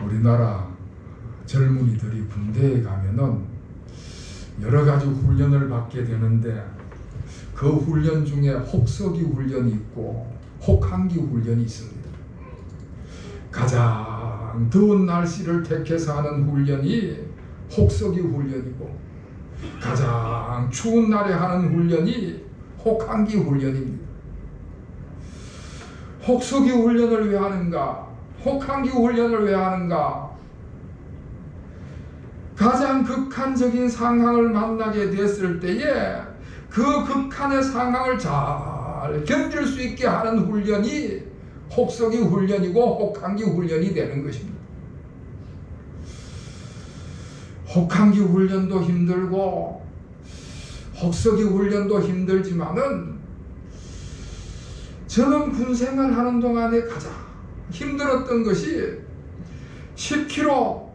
우리나라 젊은이들이 군대에 가면은 여러 가지 훈련을 받게 되는데 그 훈련 중에 혹서기 훈련이 있고 혹한기 훈련이 있습니다. 가장 더운 날씨를 택해서 하는 훈련이 혹서기 훈련이고 가장 추운 날에 하는 훈련이 혹한기 훈련입니다. 혹서기 훈련을 왜 하는가? 혹한기 훈련을 왜 하는가? 가장 극한적인 상황을 만나게 됐을 때에 그 극한의 상황을 잘 견딜 수 있게 하는 훈련이 혹서기 훈련이고 혹한기 훈련이 되는 것입니다. 혹한기 훈련도 힘들고 혹서기 훈련도 힘들지만은 저는 군생활 하는 동안에 가장 힘들었던 것이 10km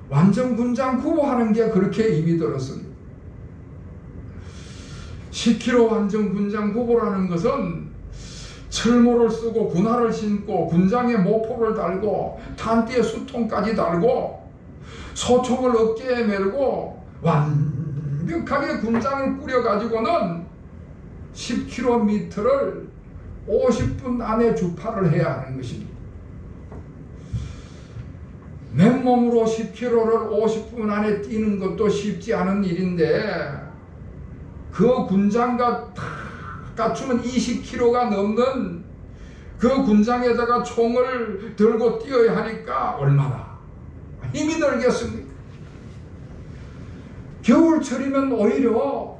완전 군장 구보하는 게 그렇게 힘이 들었습니다. 10km 완전 군장 구보라는 것은 철모를 쓰고 군화를 신고 군장에 모포를 달고 탄띠에 수통까지 달고 소총을 어깨에 메고 완벽하게 군장을 꾸려가지고는 10km를 50분 안에 주파를 해야 하는 것입니다. 맨몸으로 10km를 50분 안에 뛰는 것도 쉽지 않은 일인데 그 군장과 다 갖추면 20km가 넘는 그 군장에다가 총을 들고 뛰어야 하니까 얼마나 힘이 들겠습니까? 겨울철이면 오히려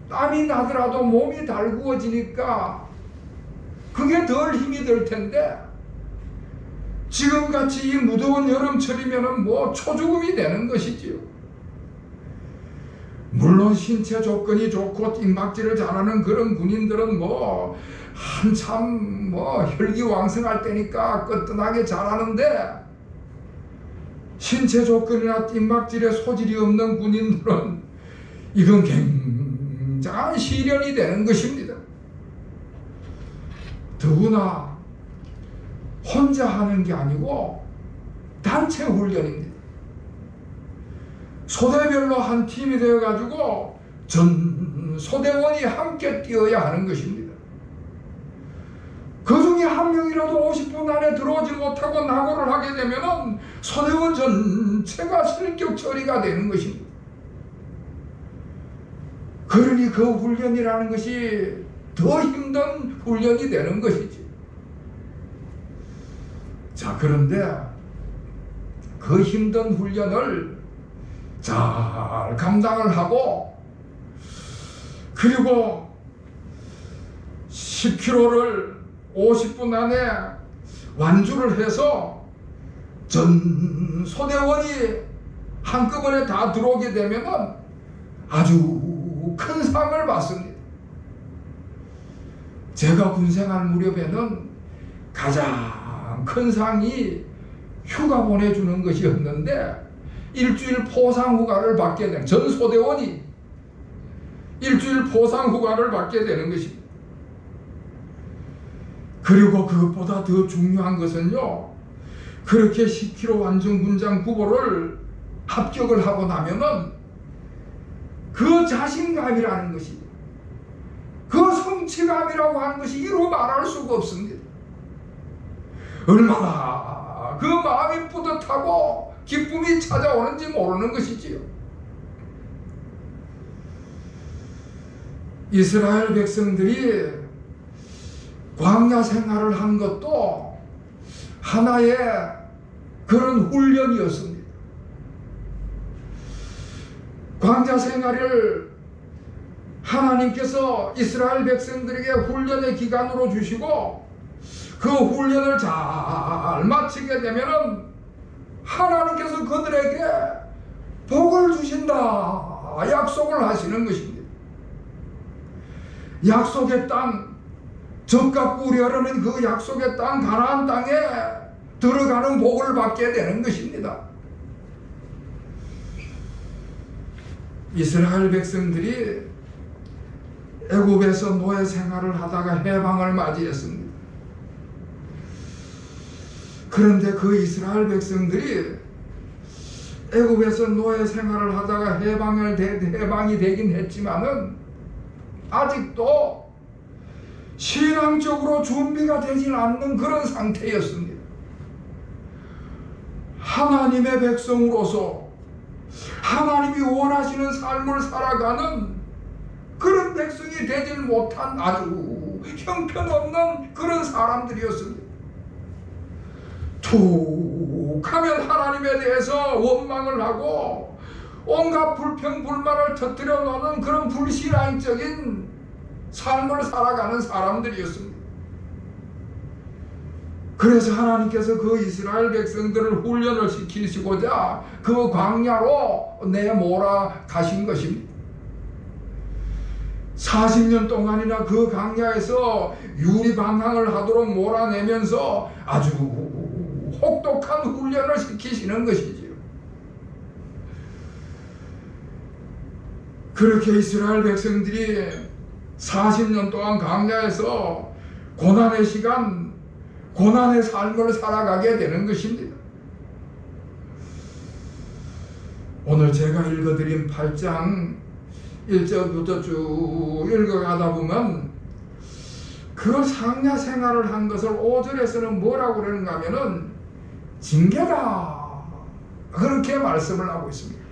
땀이 나더라도 몸이 달구어지니까 그게 덜 힘이 들 텐데 지금같이 이 무더운 여름철이면 뭐 초죽음이 되는 것이지요. 물론 신체 조건이 좋고 띵박질을 잘하는 그런 군인들은 뭐 한참 뭐 혈기왕성할 때니까 끄տն하게 잘하는데 신체 조건이나 띵박질에 소질이 없는 군인들은 이건 굉장한 시련이 되는 것입니다. 더구나 혼자 하는 게 아니고 단체 훈련입니다. 소대별로 한 팀이 되어가지고 전 소대원이 함께 뛰어야 하는 것입니다. 그 중에 한 명이라도 50분 안에 들어오지 못하고 낙오를 하게 되면 소대원 전체가 실격 처리가 되는 것입니다. 그러니 그 훈련이라는 것이 더 힘든 훈련이 되는 것이지. 자, 그런데 그 힘든 훈련을 잘 감당을 하고 그리고 10km를 50분 안에 완주를 해서 전 소대원이 한꺼번에 다 들어오게 되면 아주 큰 상을 받습니다. 제가 군생활 무렵에는 가장 큰 상이 휴가 보내주는 것이었는데 일주일 포상 휴가를 받게 되는, 전 소대원이 일주일 포상 휴가를 받게 되는 것입니다. 그리고 그것보다 더 중요한 것은요, 그렇게 10km 완전 군장 구보를 합격을 하고 나면은 그 자신감이라는 것이, 그 성취감이라고 하는 것이 이루 말할 수가 없습니다. 얼마나 그 마음이 뿌듯하고 기쁨이 찾아오는지 모르는 것이지요. 이스라엘 백성들이 광야 생활을 한 것도 하나의 그런 훈련이었습니다. 광야 생활을 하나님께서 이스라엘 백성들에게 훈련의 기간으로 주시고 그 훈련을 잘 마치게 되면은 하나님께서 그들에게 복을 주신다 약속을 하시는 것입니다. 약속의 땅, 젖과 꿀이 흐르는 그 약속의 땅 가나안 땅에 들어가는 복을 받게 되는 것입니다. 이스라엘 백성들이 애굽에서 노예 생활을 하다가 해방을 맞이했습니다. 그런데 그 이스라엘 백성들이 애굽에서 노예 생활을 하다가 해방이 되긴 했지만은 아직도 신앙적으로 준비가 되질 않는 그런 상태였습니다. 하나님의 백성으로서 하나님이 원하시는 삶을 살아가는 그런 백성이 되질 못한 아주 형편없는 그런 사람들이었습니다. 툭 하면 하나님에 대해서 원망을 하고 온갖 불평불만을 터뜨려 놓는 그런 불신앙적인 삶을 살아가는 사람들이었습니다. 그래서 하나님께서 그 이스라엘 백성들을 훈련을 시키시고자 그 광야로 내몰아 가신 것입니다. 40년 동안이나 그 광야에서 유리방황을 하도록 몰아내면서 아주 혹독한 훈련을 시키시는 것이지요. 그렇게 이스라엘 백성들이 40년 동안 광야에서 고난의 시간, 고난의 삶을 살아가게 되는 것입니다. 오늘 제가 읽어드린 8장 1절부터 쭉 읽어가다 보면 그 상야 생활을 한 것을 5절에서는 뭐라고 그러는가 하면은 징계다, 그렇게 말씀을 하고 있습니다.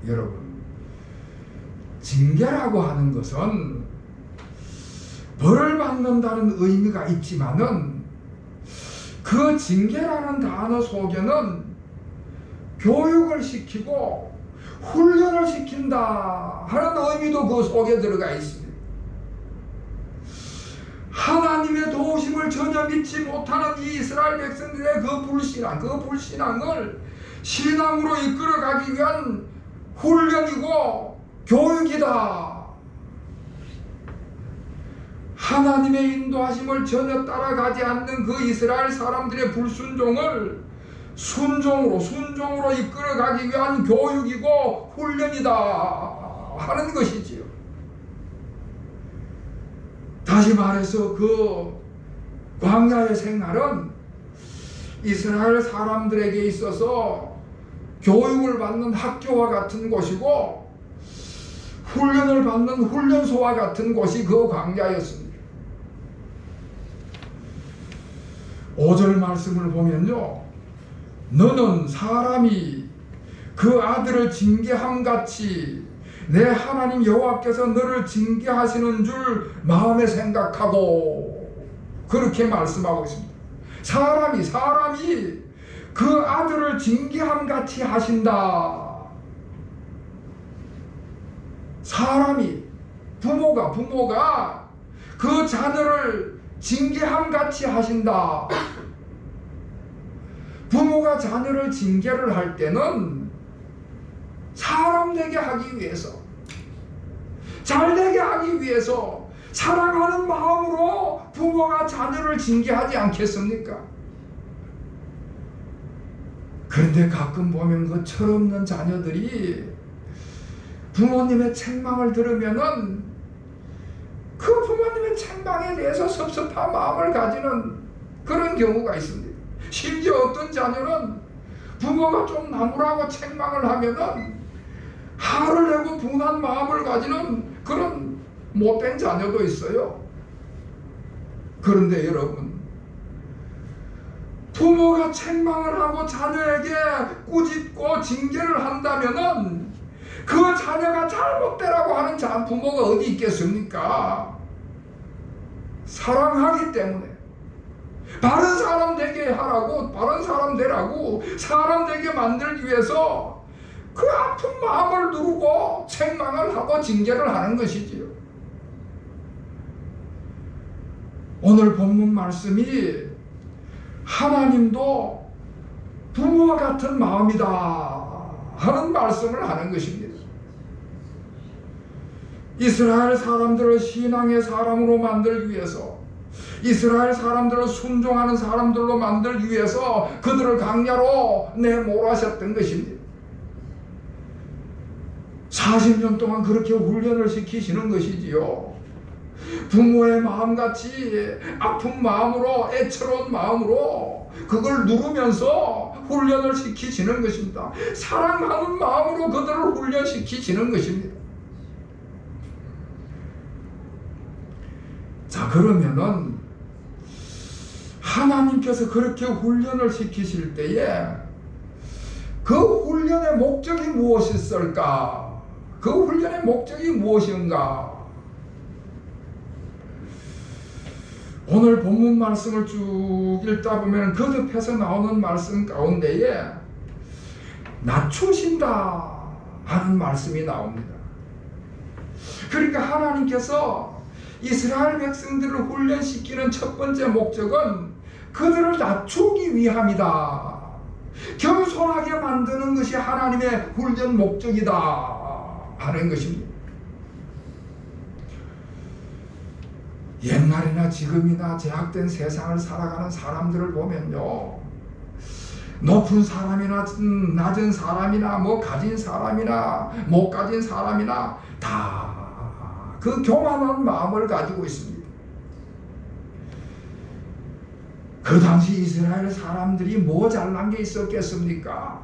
여러분, 징계라고 하는 것은 벌을 받는다는 의미가 있지만은 그 징계라는 단어 속에는 교육을 시키고 훈련을 시킨다 하는 의미도 그 속에 들어가 있습니다. 하나님의 도우심을 전혀 믿지 못하는 이 이스라엘 백성들의 그 불신앙을 신앙으로 이끌어가기 위한 훈련이고 교육이다. 하나님의 인도하심을 전혀 따라가지 않는 그 이스라엘 사람들의 불순종을 순종으로 이끌어가기 위한 교육이고 훈련이다 하는 것이지요. 다시 말해서 그 광야의 생활은 이스라엘 사람들에게 있어서 교육을 받는 학교와 같은 곳이고 훈련을 받는 훈련소와 같은 곳이 그 광야였습니다. 5절 말씀을 보면요, 너는 사람이 그 아들을 징계함같이 내 하나님 여호와께서 너를 징계하시는 줄 마음에 생각하고, 그렇게 말씀하고 있습니다. 사람이 그 아들을 징계함같이 하신다. 사람이, 부모가 그 자녀를 징계함같이 하신다. 부모가 자녀를 징계를 할 때는 사람 되게 하기 위해서, 잘 되게 하기 위해서 사랑하는 마음으로 부모가 자녀를 징계하지 않겠습니까? 그런데 가끔 보면 그 철없는 자녀들이 부모님의 책망을 들으면은 그 부모님의 책망에 대해서 섭섭한 마음을 가지는 그런 경우가 있습니다. 심지어 어떤 자녀는 부모가 좀 나무라고 책망을 하면은 화를 내고 분한 마음을 가지는 그런 못된 자녀도 있어요. 그런데 여러분, 부모가 책망을 하고 자녀에게 꾸짖고 징계를 한다면은 그 자녀가 잘못되라고 하는 부모가 어디 있겠습니까? 사랑하기 때문에 바른 사람 되게 하라고, 바른 사람 되라고, 사람 되게 만들기 위해서 그 아픈 마음을 누르고 책망을 하고 징계를 하는 것이지요. 오늘 본문 말씀이 하나님도 부모와 같은 마음이다 하는 말씀을 하는 것입니다. 이스라엘 사람들을 신앙의 사람으로 만들기 위해서, 이스라엘 사람들을 순종하는 사람들로 만들기 위해서 그들을 광야로 내몰아셨던 것입니다. 40년 동안 그렇게 훈련을 시키시는 것이지요. 부모의 마음같이 아픈 마음으로, 애처로운 마음으로 그걸 누르면서 훈련을 시키시는 것입니다. 사랑하는 마음으로 그들을 훈련시키시는 것입니다. 자, 그러면은 하나님께서 그렇게 훈련을 시키실 때에 그 훈련의 목적이 무엇일까? 그 훈련의 목적이 무엇인가? 오늘 본문 말씀을 쭉 읽다 보면 거듭해서 나오는 말씀 가운데에 낮추신다 하는 말씀이 나옵니다. 그러니까 하나님께서 이스라엘 백성들을 훈련시키는 첫 번째 목적은 그들을 낮추기 위함이다. 겸손하게 만드는 것이 하나님의 훈련 목적이다 하는 것입니다. 옛날이나 지금이나 제약된 세상을 살아가는 사람들을 보면요, 높은 사람이나 낮은 사람이나 뭐 가진 사람이나 못 가진 사람이나 다 그 교만한 마음을 가지고 있습니다. 그 당시 이스라엘 사람들이 뭐 잘난 게 있었겠습니까?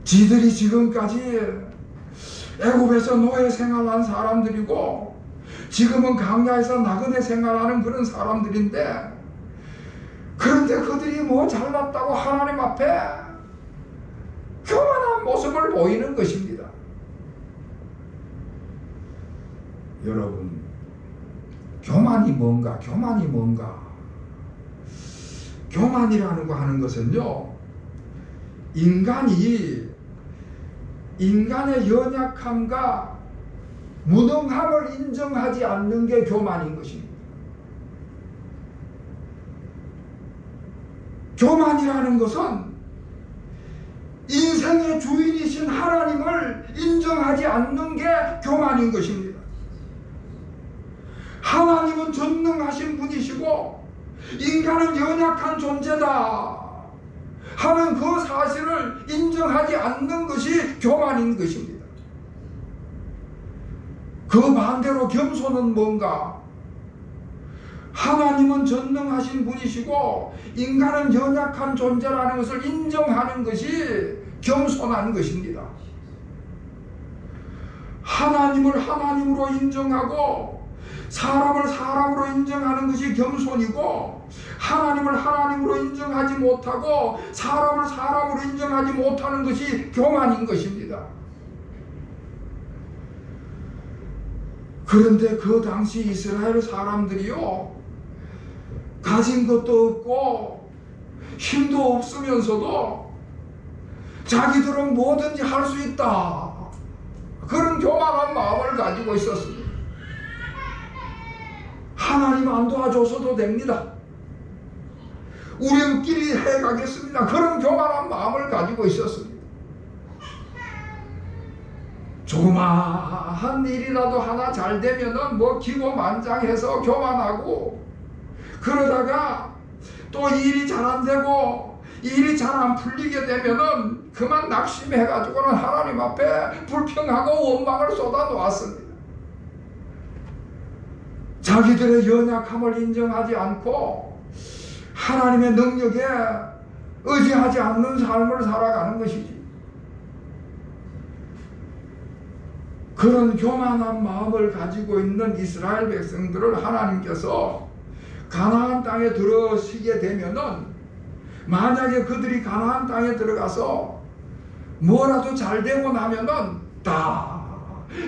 지들이 지금까지 애굽에서 노예 생활한 사람들이고 지금은 광야에서 나그네 생활하는 그런 사람들인데, 그런데 그들이 뭐 잘났다고 하나님 앞에 교만한 모습을 보이는 것입니다. 여러분, 교만이 뭔가? 교만이 뭔가? 교만이라는 거 하는 것은요, 인간의 연약함과 무능함을 인정하지 않는 게 교만인 것입니다. 교만이라는 것은 인생의 주인이신 하나님을 인정하지 않는 게 교만인 것입니다. 하나님은 전능하신 분이시고 인간은 연약한 존재다 하는 그 사실을 인정하지 않는 것이 교만인 것입니다. 그 반대로 겸손은 뭔가? 하나님은 전능하신 분이시고 인간은 연약한 존재라는 것을 인정하는 것이 겸손한 것입니다. 하나님을 하나님으로 인정하고 사람을 사람으로 인정하는 것이 겸손이고, 하나님을 하나님으로 인정하지 못하고 사람을 사람으로 인정하지 못하는 것이 교만인 것입니다. 그런데 그 당시 이스라엘 사람들이요, 가진 것도 없고 힘도 없으면서도 자기들은 뭐든지 할 수 있다, 그런 교만한 마음을 가지고 있었습니다. 하나님 안 도와줘서도 됩니다, 우리끼리 해가겠습니다, 그런 교만한 마음을 가지고 있었습니다. 조그마한 일이라도 하나 잘 되면은 뭐 기고만장해서 교만하고, 그러다가 또 일이 잘 안 되고 일이 잘 안 풀리게 되면은 그만 낙심해가지고는 하나님 앞에 불평하고 원망을 쏟아 놓았습니다. 자기들의 연약함을 인정하지 않고 하나님의 능력에 의지하지 않는 삶을 살아가는 것이지. 그런 교만한 마음을 가지고 있는 이스라엘 백성들을 하나님께서 가나안 땅에 들어서게 되면은, 만약에 그들이 가나안 땅에 들어가서 뭐라도 잘 되고 나면은 다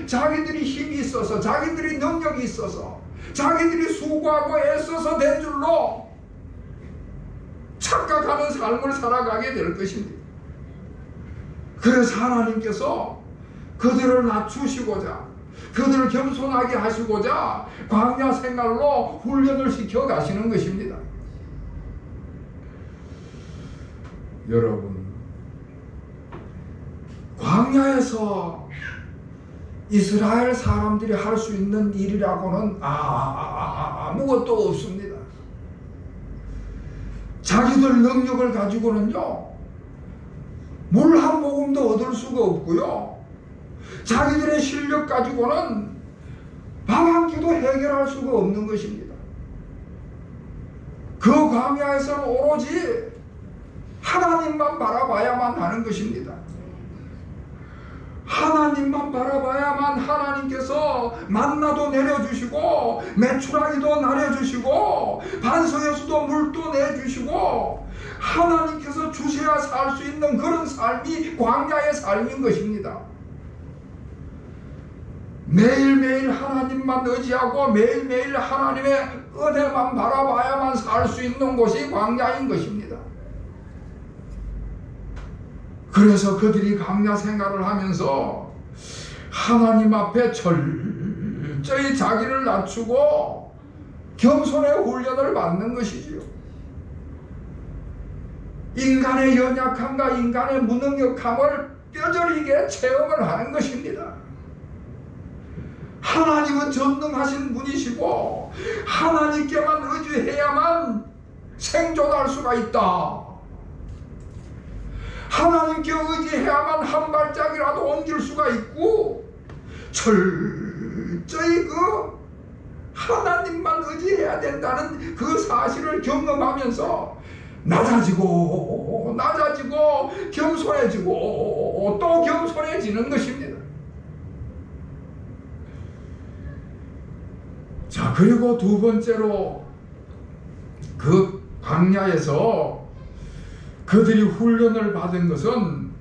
자기들이 힘이 있어서, 자기들이 능력이 있어서, 자기들이 수고하고 애써서 된 줄로 착각하는 삶을 살아가게 될 것입니다. 그래서 하나님께서 그들을 낮추시고자, 그들을 겸손하게 하시고자 광야 생활로 훈련을 시켜 가시는 것입니다. 여러분, 광야에서 이스라엘 사람들이 할 수 있는 일이라고는 아무것도 없습니다. 자기들 능력을 가지고는요, 물 한 모금도 얻을 수가 없고요, 자기들의 실력 가지고는 밥 한 끼도 해결할 수가 없는 것입니다. 그 광야에서는 오로지 하나님만 바라봐야만 하는 것입니다. 하나님만 바라봐야만 하나님께서 만나도 내려주시고 메추라기도 나려주시고 반석에서도 물도 내주시고 하나님께서 주셔야 살 수 있는 그런 삶이 광야의 삶인 것입니다. 매일매일 하나님만 의지하고 매일매일 하나님의 은혜만 바라봐야만 살 수 있는 곳이 광야인 것입니다. 그래서 그들이 광야 생활을 하면서 하나님 앞에 철저히 자기를 낮추고 겸손의 훈련을 받는 것이지요. 인간의 연약함과 인간의 무능력함을 뼈저리게 체험을 하는 것입니다. 하나님은 전능하신 분이시고 하나님께만 의지해야만 생존할 수가 있다. 하나님께 의지해야만 한 발짝이라도 옮길 수가 있고 철저히 그 하나님만 의지해야 된다는 그 사실을 경험하면서 낮아지고 겸손해지고 또 겸손해지는 것입니다. 자, 그리고 두 번째로 그 광야에서 그들이 훈련을 받은 것은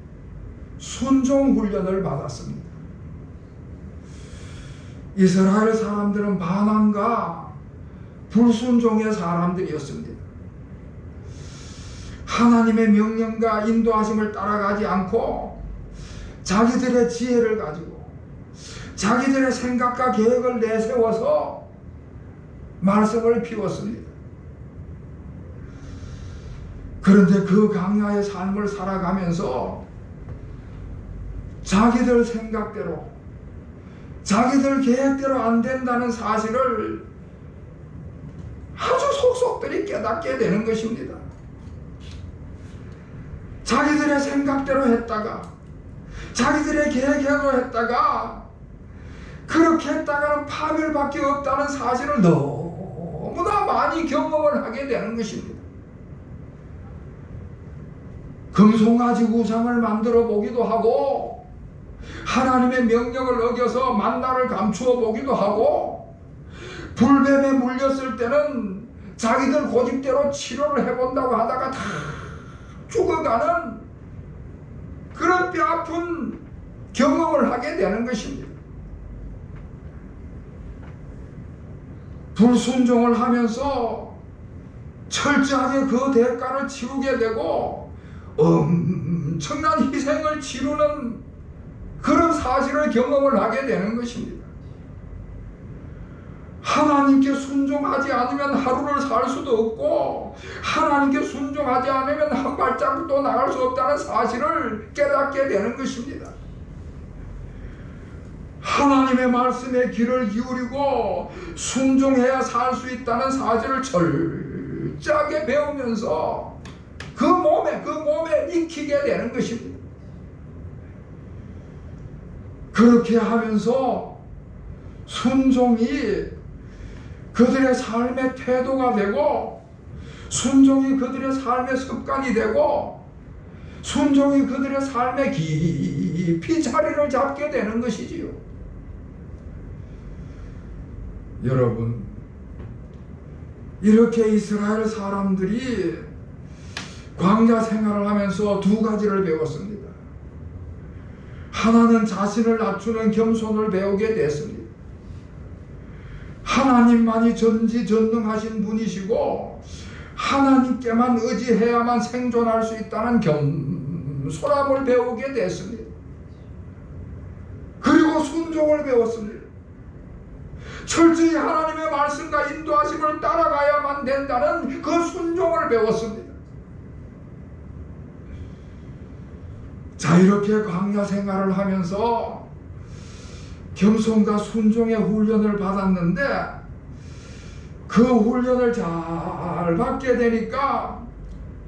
순종 훈련을 받았습니다. 이스라엘 사람들은 반항과 불순종의 사람들이었습니다. 하나님의 명령과 인도하심을 따라가지 않고 자기들의 지혜를 가지고 자기들의 생각과 계획을 내세워서 말씀을 피웠습니다. 그런데 그 광야의 삶을 살아가면서 자기들 생각대로 자기들 계획대로 안 된다는 사실을 아주 속속들이 깨닫게 되는 것입니다. 자기들의 생각대로 했다가 자기들의 계획대로 했다가 그렇게 했다가는 파멸밖에 없다는 사실을 너무나 많이 경험을 하게 되는 것입니다. 금송아지 우상을 만들어 보기도 하고 하나님의 명령을 어겨서 만나를 감추어 보기도 하고 불뱀에 물렸을 때는 자기들 고집대로 치료를 해본다고 하다가 다 죽어가는 그런 뼈아픈 경험을 하게 되는 것입니다. 불순종을 하면서 철저하게 그 대가를 치르게 되고 엄청난 희생을 치르는 그런 사실을 경험을 하게 되는 것입니다. 하나님께 순종하지 않으면 하루를 살 수도 없고 하나님께 순종하지 않으면 한 발자국도 나갈 수 없다는 사실을 깨닫게 되는 것입니다. 하나님의 말씀에 귀를 기울이고 순종해야 살 수 있다는 사실을 철저하게 배우면서 그 몸에 익히게 되는 것입니다. 그렇게 하면서 순종이 그들의 삶의 태도가 되고 순종이 그들의 삶의 습관이 되고 순종이 그들의 삶에 깊이 자리를 잡게 되는 것이지요. 여러분, 이렇게 이스라엘 사람들이 광야 생활을 하면서 두 가지를 배웠습니다. 하나는 자신을 낮추는 겸손을 배우게 됐습니다. 하나님만이 전지전능하신 분이시고 하나님께만 의지해야만 생존할 수 있다는 겸손함을 배우게 됐습니다. 그리고 순종을 배웠습니다. 철저히 하나님의 말씀과 인도하심을 따라가야만 된다는 그 순종을 배웠습니다. 자, 이렇게 광야 생활을 하면서 겸손과 순종의 훈련을 받았는데 그 훈련을 잘 받게 되니까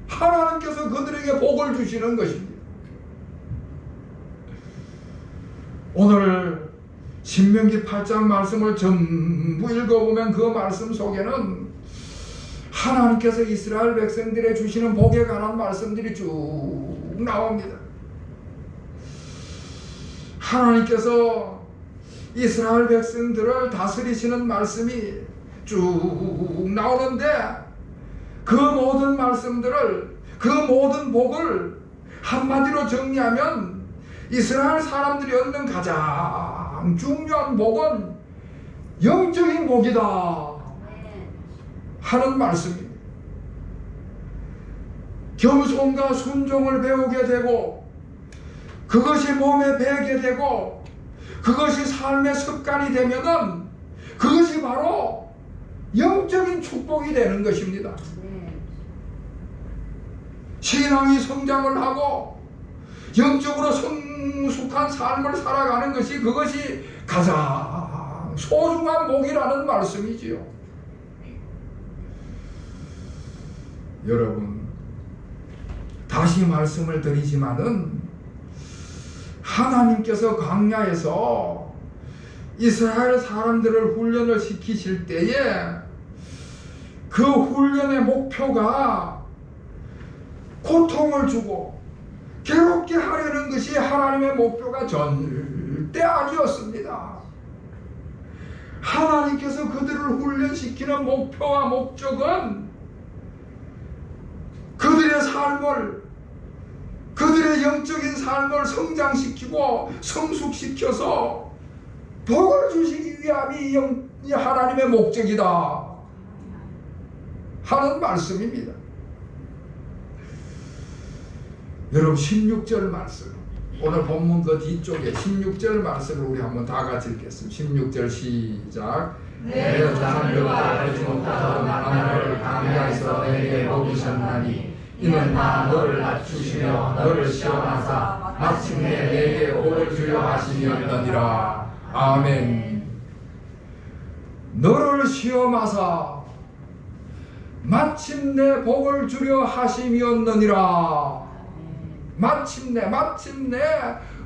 하나님께서 그들에게 복을 주시는 것입니다. 오늘 신명기 8장 말씀을 전부 읽어보면 그 말씀 속에는 하나님께서 이스라엘 백성들에 주시는 복에 관한 말씀들이 쭉 나옵니다. 하나님께서 이스라엘 백성들을 다스리시는 말씀이 쭉 나오는데 그 모든 말씀들을, 그 모든 복을 한마디로 정리하면 이스라엘 사람들이 얻는 가장 중요한 복은 영적인 복이다 하는 말씀입니다. 겸손과 순종을 배우게 되고 그것이 몸에 배게 되고 그것이 삶의 습관이 되면은 그것이 바로 영적인 축복이 되는 것입니다. 신앙이 성장을 하고 영적으로 성숙한 삶을 살아가는 것이 그것이 가장 소중한 복이라는 말씀이지요. 여러분, 다시 말씀을 드리지만은 하나님께서 광야에서 이스라엘 사람들을 훈련을 시키실 때에 그 훈련의 목표가 고통을 주고 괴롭게 하려는 것이 하나님의 목표가 절대 아니었습니다. 하나님께서 그들을 훈련시키는 목표와 목적은 그들의 삶을, 그들의 영적인 삶을 성장시키고 성숙시켜서 복을 주시기 위함이 하나님의 목적이다 하는 말씀입니다. 여러분, 16절 말씀, 오늘 본문 그 뒤쪽에 16절 말씀을 우리 한번 다 같이 읽겠습니다. 16절 시작. 내 조상들과 알지 못하던 하나님을 광야에서 내게 먹이셨나니 이는 나 너를 낮추시며 너를 시험하사 마침내 내게 복을 주려 하심이었느니라. 아멘. 너를 시험하사 마침내 복을 주려 하심이었느니라. 마침내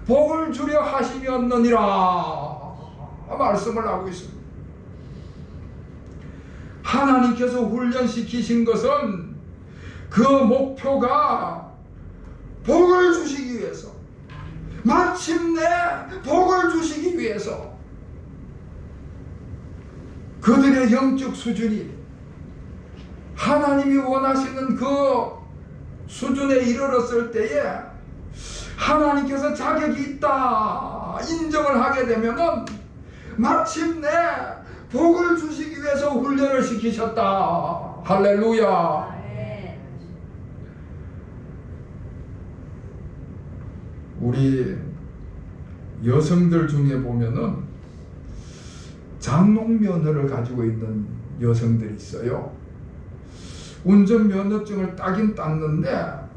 복을 주려 하심이었느니라 말씀을 하고 있습니다. 하나님께서 훈련시키신 것은 그 목표가 복을 주시기 위해서, 마침내 복을 주시기 위해서 그들의 영적 수준이 하나님이 원하시는 그 수준에 이르렀을 때에 하나님께서 자격이 있다 인정을 하게 되면은 마침내 복을 주시기 위해서 훈련을 시키셨다. 할렐루야. 우리 여성들 중에 보면은 장롱면허를 가지고 있는 여성들이 있어요. 운전면허증을 따긴 땄는데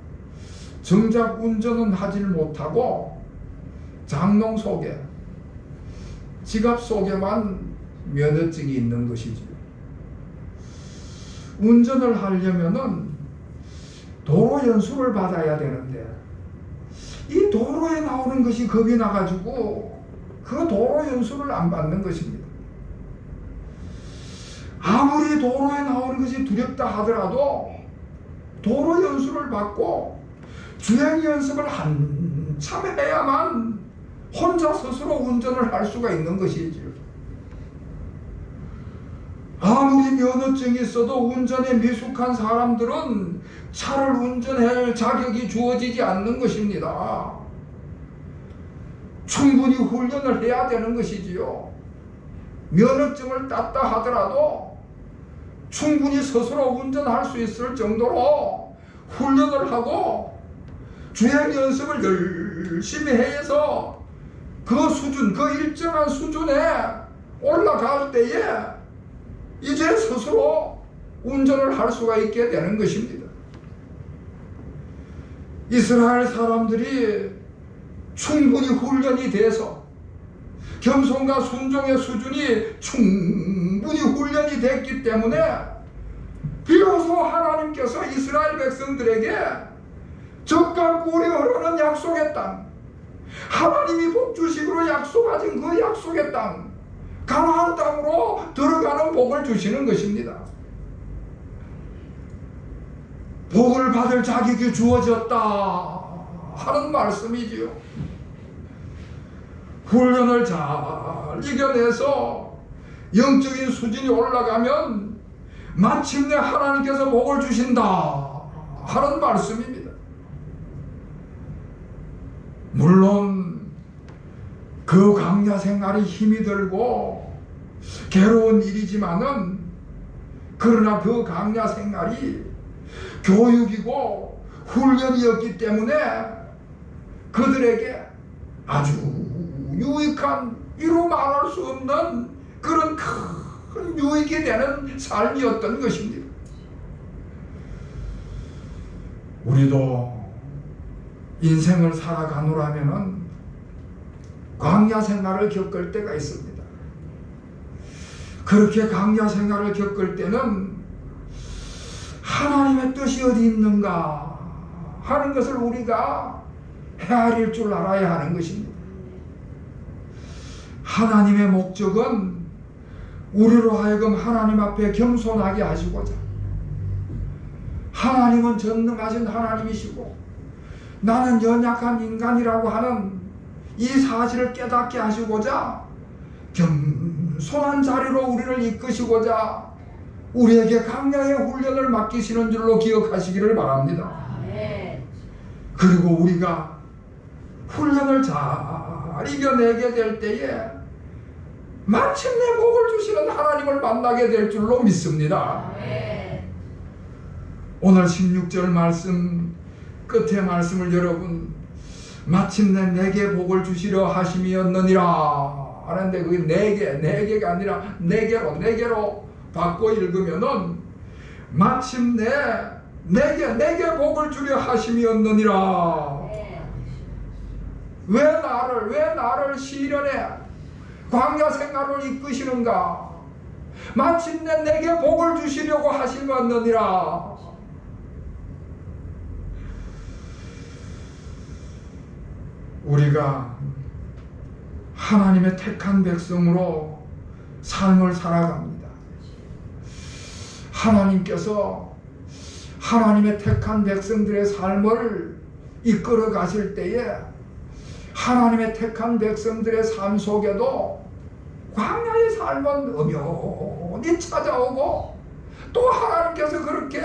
정작 운전은 하질 못하고 장롱 속에, 지갑 속에만 면허증이 있는 것이지. 운전을 하려면은 도로 연수를 받아야 되는데 이 도로에 나오는 것이 겁이 나가지고 그 도로 연수를 안 받는 것입니다. 아무리 도로에 나오는 것이 두렵다 하더라도 도로 연수를 받고 주행 연습을 한참 해야만 혼자 스스로 운전을 할 수가 있는 것이지요. 아무리 면허증이 있어도 운전에 미숙한 사람들은 차를 운전할 자격이 주어지지 않는 것입니다. 충분히 훈련을 해야 되는 것이지요. 면허증을 땄다 하더라도 충분히 스스로 운전할 수 있을 정도로 훈련을 하고 주행 연습을 열심히 해서 그 수준, 그 일정한 수준에 올라갈 때에 이제 스스로 운전을 할 수가 있게 되는 것입니다. 이스라엘 사람들이 충분히 훈련이 돼서 겸손과 순종의 수준이 충분히 훈련이 됐기 때문에 비로소 하나님께서 이스라엘 백성들에게 젖과 꿀이 흐르는 약속의 땅, 하나님이 복주식으로 약속하신 그 약속의 땅, 가나안 땅으로 들어가는 복을 주시는 것입니다. 복을 받을 자격이 주어졌다 하는 말씀이지요. 훈련을 잘 이겨내서 영적인 수준이 올라가면 마침내 하나님께서 복을 주신다 하는 말씀입니다. 물론 그 광야 생활이 힘이 들고 괴로운 일이지만은, 그러나 그 광야 생활이 교육이고 훈련이었기 때문에 그들에게 아주 유익한, 이루 말할 수 없는 그런 큰 유익이 되는 삶이었던 것입니다. 우리도 인생을 살아가노라면은 광야 생활을 겪을 때가 있습니다. 그렇게 광야 생활을 겪을 때는 하나님의 뜻이 어디 있는가 하는 것을 우리가 헤아릴 줄 알아야 하는 것입니다. 하나님의 목적은 우리로 하여금 하나님 앞에 겸손하게 하시고자, 하나님은 전능하신 하나님이시고 나는 연약한 인간이라고 하는 이 사실을 깨닫게 하시고자 겸손한 자리로 우리를 이끄시고자 우리에게 강야의 훈련을 맡기시는 줄로 기억하시기를 바랍니다. 그리고 우리가 훈련을 잘 이겨내게 될 때에 마침내 복을 주시는 하나님을 만나게 될 줄로 믿습니다. 오늘 16절 말씀 끝에 말씀을 여러분, 마침내 내게 복을 주시려 하심이었느니라 하는데, 그게 네 개가 아니라 네 개로 바꿔 읽으면은 마침내 내게 복을 주려 하심이었느니라. 왜 나를 시련에 광야 생활을 이끄시는가? 마침내 내게 복을 주시려고 하심이었느니라. 우리가 하나님의 택한 백성으로 삶을 살아갑니다. 하나님께서 하나님의 택한 백성들의 삶을 이끌어 가실 때에 하나님의 택한 백성들의 삶 속에도 광야의 삶은 엄연히 찾아오고, 또 하나님께서 그렇게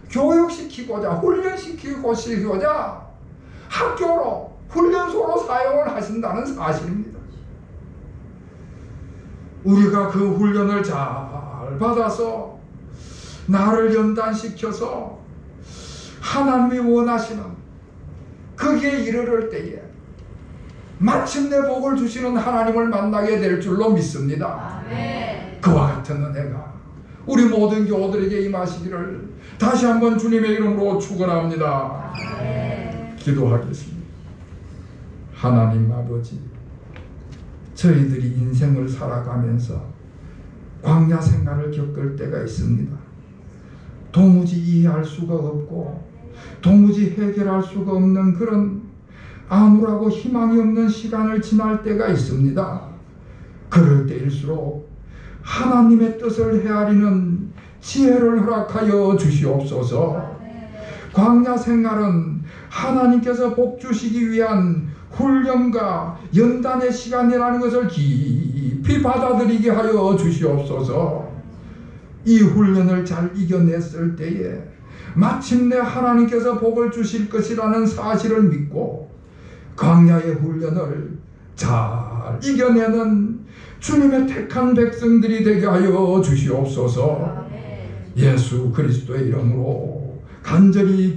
교육시키고자 훈련시키고자 학교로 훈련소로 사용을 하신다는 사실입니다. 우리가 그 훈련을 잘 받아서 나를 연단시켜서 하나님이 원하시는 거기에 이르를 때에 마침내 복을 주시는 하나님을 만나게 될 줄로 믿습니다. 아멘. 그와 같은 은혜가 우리 모든 교우들에게 임하시기를 다시 한번 주님의 이름으로 축원합니다. 아멘. 기도하겠습니다. 하나님 아버지, 저희들이 인생을 살아가면서 광야 생활을 겪을 때가 있습니다. 도무지 이해할 수가 없고 도무지 해결할 수가 없는 그런 암울하고 희망이 없는 시간을 지날 때가 있습니다. 그럴 때일수록 하나님의 뜻을 헤아리는 지혜를 허락하여 주시옵소서. 광야 생활은 하나님께서 복 주시기 위한 훈련과 연단의 시간이라는 것을 깊이 받아들이게 하여 주시옵소서. 이 훈련을 잘 이겨냈을 때에 마침내 하나님께서 복을 주실 것이라는 사실을 믿고 광야의 훈련을 잘 이겨내는 주님의 택한 백성들이 되게 하여 주시옵소서. 예수 그리스도의 이름으로 간절히